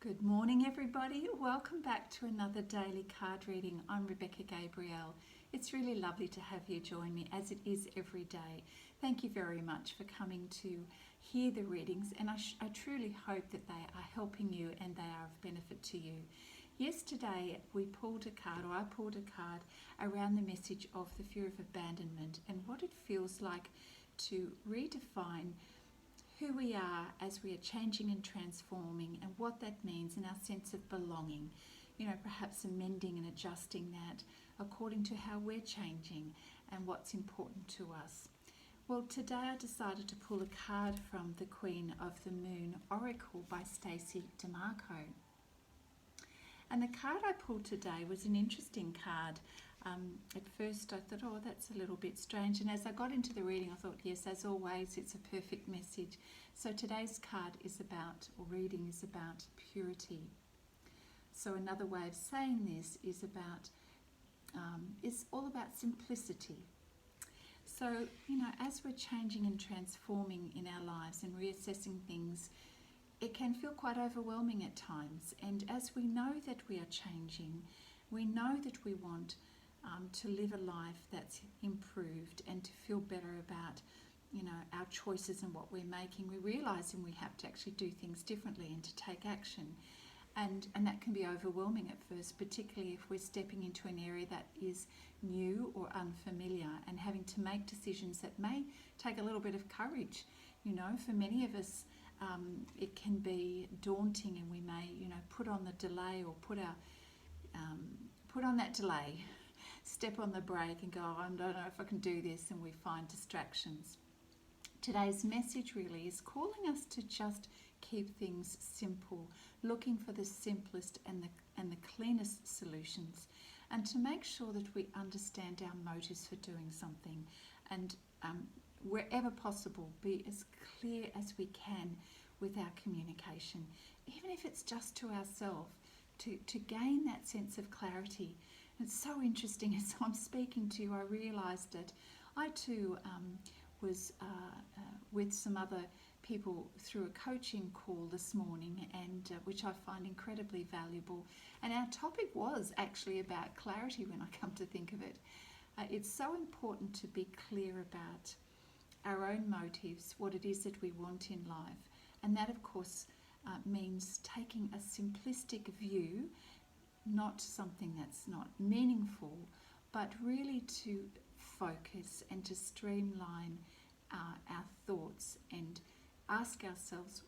Good morning, everybody. Welcome back to another daily card reading. I'm Rebecca Gabrielle. It's really lovely to have you join me as it is every day. Thank you very much for coming to hear the readings, and I truly hope that they are helping you and they are of benefit to you. Yesterday we pulled a card, or I pulled a card around the message of the fear of abandonment and what it feels like to redefine who we are as we are changing and transforming, and what that means in our sense of belonging. Perhaps amending and adjusting that according to how we're changing and what's important to us. Well, today I decided to pull a card from the Queen of the Moon Oracle by Stacey DeMarco. And the card I pulled today was an interesting card. At first I thought, oh, that's a little bit strange. And as I got into the reading, I thought, yes, as always, it's a perfect message. So today's card is about, or reading is about, purity. So another way of saying this is all about simplicity. So, as we're changing and transforming in our lives and reassessing things, it can feel quite overwhelming at times. And as we know that we are changing, we know that we want to live a life that's improved and to feel better about, our choices and what we're making. We're realising we have to actually do things differently and to take action. And that can be overwhelming at first, particularly if we're stepping into an area that is new or unfamiliar and having to make decisions that may take a little bit of courage. For many of us, it can be daunting, and we may, put on the delay, or put on that delay, step on the brake and go, I don't know if I can do this, and we find distractions. Today's message really is calling us to just keep things simple, looking for the simplest and the cleanest solutions, and to make sure that we understand our motives for doing something, and wherever possible, be as clear as we can with our communication, even if it's just to ourselves, to gain that sense of clarity. And it's so interesting, as I'm speaking to you, I realised that I too was with some other people through a coaching call this morning, and which I find incredibly valuable. And our topic was actually about clarity when I come to think of it. It's so important to be clear about our own motives, what it is that we want in life. And that, of course, means taking a simplistic view, not something that's not meaningful, but really to focus and to streamline our thoughts and ask ourselves,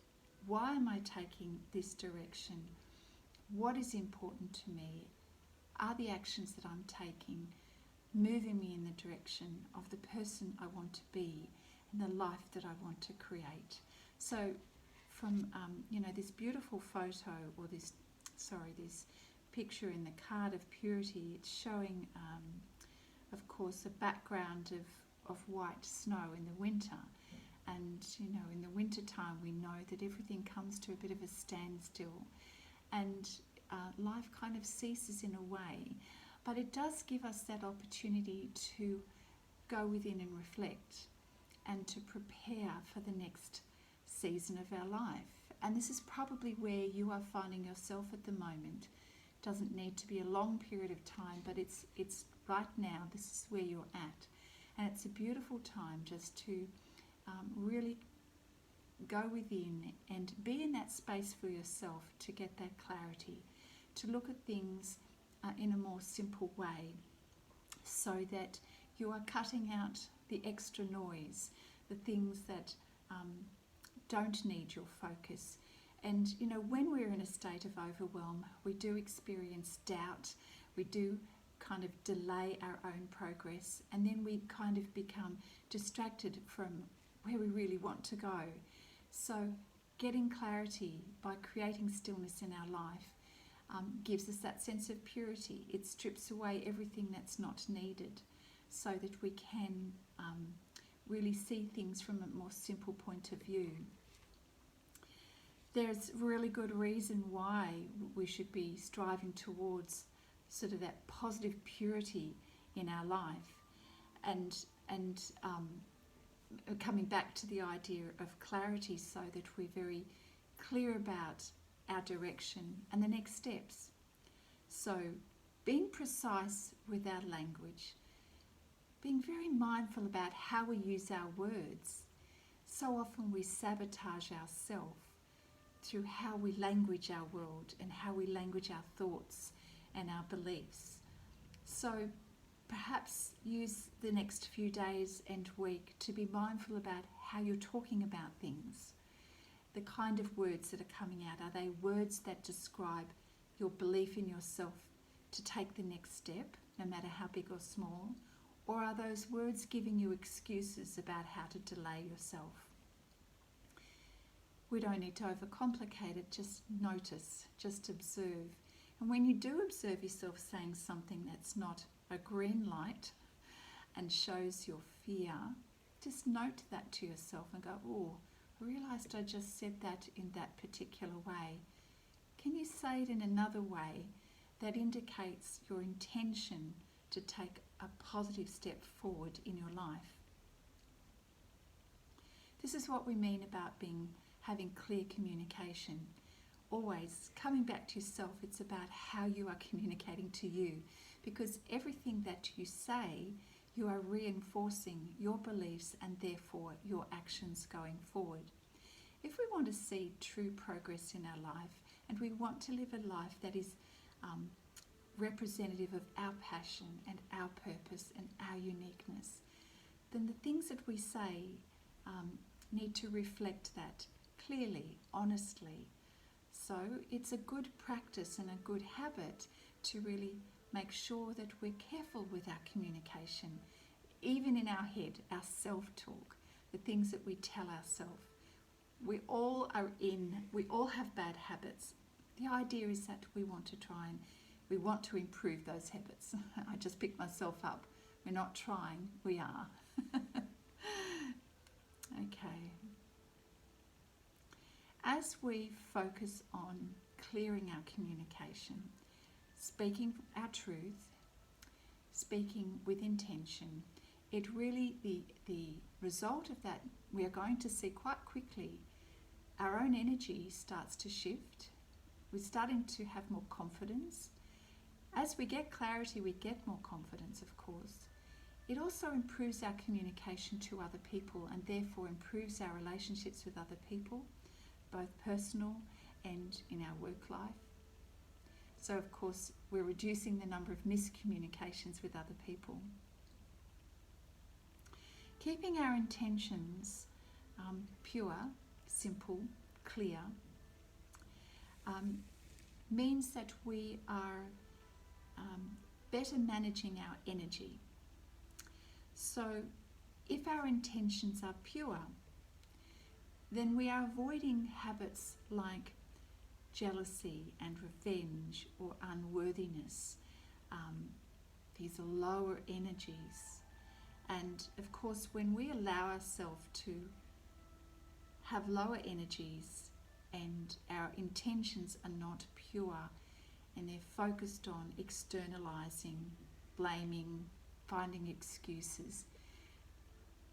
why am I taking this direction? What is important to me? Are the actions that I'm taking moving me in the direction of the person I want to be and the life that I want to create? So from this beautiful photo, or this picture in the card of purity, it's showing of course a background of white snow in the winter. And in the winter time we know that everything comes to a bit of a standstill, and life kind of ceases in a way, but it does give us that opportunity to go within and reflect and to prepare for the next season of our life. And this is probably where you are finding yourself at the moment. It doesn't need to be a long period of time, but it's right now. This is where you're at, and it's a beautiful time just to really go within and be in that space for yourself, to get that clarity, to look at things in a more simple way, so that you are cutting out the extra noise, the things that don't need your focus. And when we're in a state of overwhelm, we do experience doubt, we do kind of delay our own progress, and then we kind of become distracted from where we really want to go. So getting clarity by creating stillness in our life gives us that sense of purity. It strips away everything that's not needed, so that we can really see things from a more simple point of view. There's really good reason why we should be striving towards sort of that positive purity in our life, and coming back to the idea of clarity, so that we're very clear about our direction and the next steps. So being precise with our language, being very mindful about how we use our words. So often we sabotage ourselves through how we language our world and how we language our thoughts and our beliefs. So perhaps use the next few days and week to be mindful about how you're talking about things. The kind of words that are coming out, are they words that describe your belief in yourself to take the next step, no matter how big or small? Or are those words giving you excuses about how to delay yourself? We don't need to overcomplicate it, just notice, just observe. And when you do observe yourself saying something that's not a green light and shows your fear, just note that to yourself and go, oh, I realised I just said that in that particular way. Can you say it in another way that indicates your intention to take a positive step forward in your life? This is what we mean about having clear communication. Always coming back to yourself, it's about how you are communicating to you, because everything that you say, you are reinforcing your beliefs and therefore your actions going forward. If we want to see true progress in our life and we want to live a life that is representative of our passion and our purpose and our uniqueness, then the things that we say need to reflect that clearly, honestly. So it's a good practice and a good habit to really make sure that we're careful with our communication, even in our head, our self-talk, the things that we tell ourselves. We all have bad habits. The idea is that we want to improve those habits. I just picked myself up. We're not trying, we are. Okay. As we focus on clearing our communication, speaking our truth, speaking with intention, it really, the result of that, we are going to see quite quickly our own energy starts to shift. We're starting to have more confidence. As we get clarity, we get more confidence, of course. It also improves our communication to other people and therefore improves our relationships with other people, both personal and in our work life. So, of course, we're reducing the number of miscommunications with other people. Keeping our intentions pure, simple, clear, means that we are better managing our energy. So if our intentions are pure, then we are avoiding habits like jealousy and revenge or unworthiness. These are lower energies. And of course, when we allow ourselves to have lower energies and our intentions are not pure and they're focused on externalizing, blaming, finding excuses,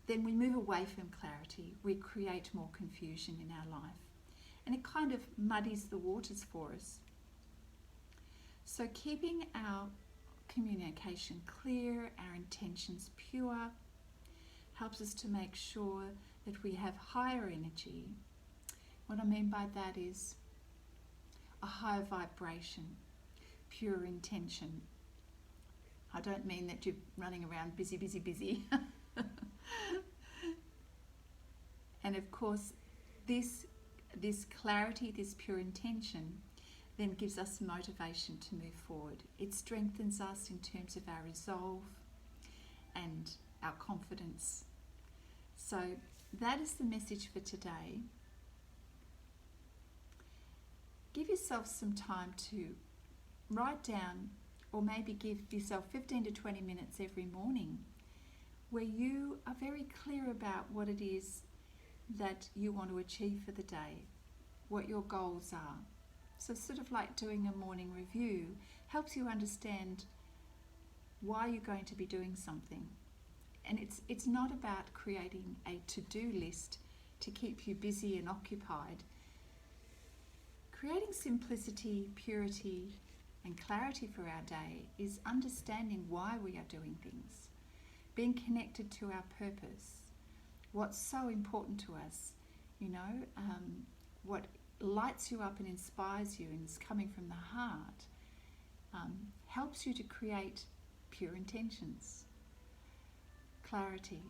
then we move away from clarity. We create more confusion in our life. And it kind of muddies the waters for us. So keeping our communication clear, our intentions pure, helps us to make sure that we have higher energy. What I mean by that is a higher vibration, pure intention. I don't mean that you're running around busy, busy, busy. And of course, this clarity, this pure intention, then gives us motivation to move forward. It strengthens us in terms of our resolve and our confidence. So that is the message for today. Give yourself some time to write down, or maybe give yourself 15 to 20 minutes every morning where you are very clear about what it is that you want to achieve for the day, what your goals are. So sort of like doing a morning review helps you understand why you're going to be doing something. And it's not about creating a to-do list to keep you busy and occupied. Creating simplicity, purity, and clarity for our day is understanding why we are doing things, being connected to our purpose, what's so important to us, what lights you up and inspires you and is coming from the heart, helps you to create pure intentions, clarity.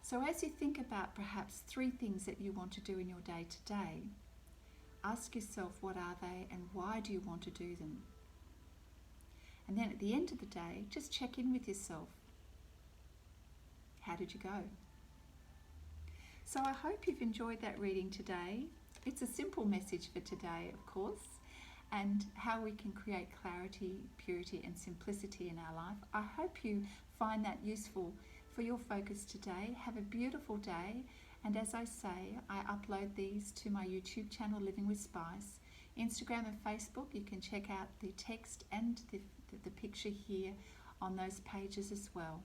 So as you think about perhaps 3 things that you want to do in your day today, ask yourself, what are they and why do you want to do them? And then at the end of the day, just check in with yourself. How did you go? So I hope you've enjoyed that reading today. It's a simple message for today, of course, and how we can create clarity, purity, and simplicity in our life. I hope you find that useful for your focus today. Have a beautiful day. And as I say, I upload these to my YouTube channel, Living with Spice, Instagram and Facebook. You can check out the text and the picture here on those pages as well.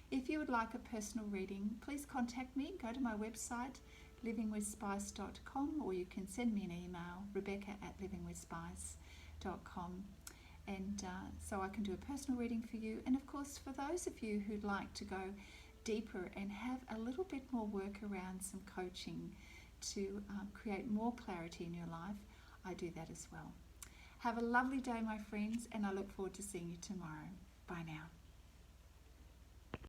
If you would like a personal reading, please contact me. Go to my website, LivingWithSpice.com, or you can send me an email, rebecca@LivingWithSpice.com. And so I can do a personal reading for you. And of course, for those of you who'd like to go deeper and have a little bit more work around some coaching to create more clarity in your life, I do that as well. Have a lovely day, my friends, and I look forward to seeing you tomorrow. Bye now.